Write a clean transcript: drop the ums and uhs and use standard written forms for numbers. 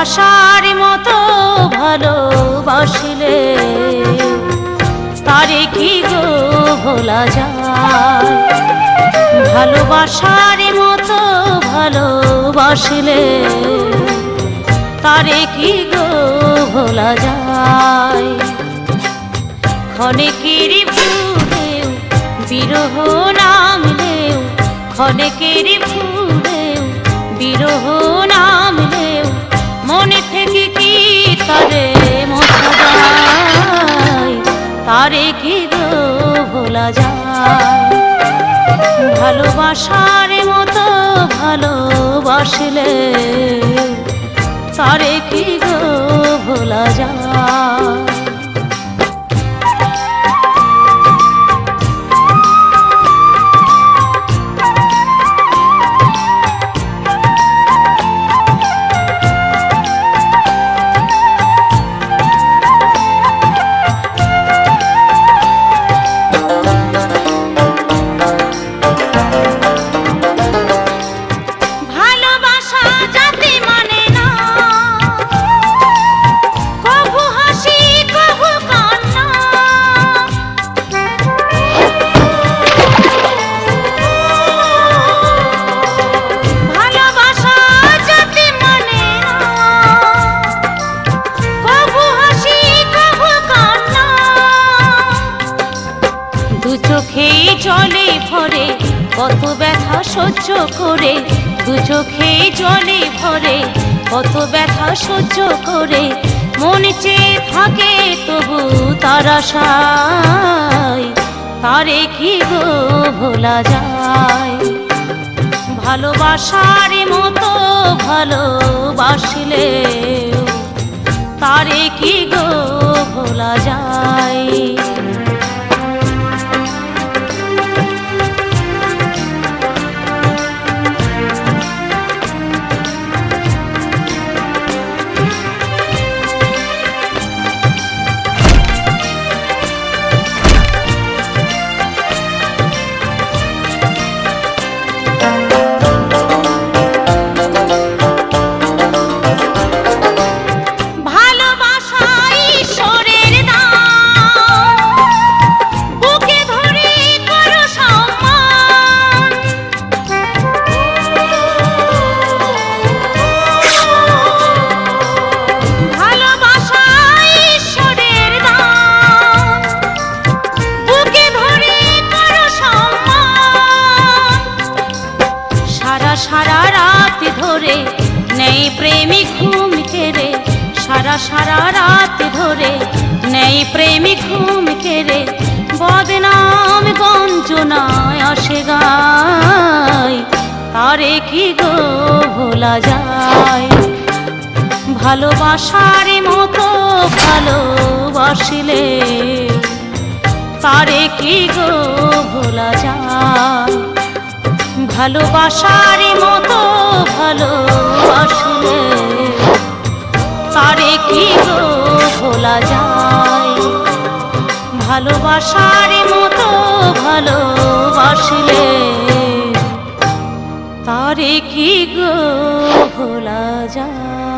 ভালোবাসার মতো ভালোবাসিলে তারে কি গো ভোলা যায়। ভালোবাসার মতো ভালোবাসিলে তারে কি গো ভোলা যায়। ক্ষণেকের ভুলেও বিরহ নামলেও, ক্ষণেকের ভুলেও বিরহ নামলেও মনে থেকে কি তারে মোছা যায়। তারে কি গো ভোলা যায়। ভালোবাসার মতো ভালোবাসলে তারে কি গো ভোলা যায়। চোখেই জলে ভরে কত ব্যথা সহ্য করে, দু চোখেই জলে ভরে কত ব্যথা সহ্য করে মন চেয়ে থাকে তবু তার আশায়। তারে কি গো ভোলা যায়। ভালোবাসার মতো ভালোবাসিলে তারে কি গো ভোলা যায়। সারা রাত ধরে নেই প্রেমিক ঘুম কেড়ে, সারা রাত ধরে নেই প্রেমিক ঘুম কেড়ে বদনাম গঞ্জনায় আসে গায়। তারে কি গো ভোলা যায়। ভালোবাসার মতো ভালোবাসিলে তারে কি গো ভোলা যায়। ভালোবাসার মতো ভালোবাসলে তারে কি গো ভোলা যায়। ভালোবাসার মতো ভালোবাসলে তারে কি গো ভোলা যায়।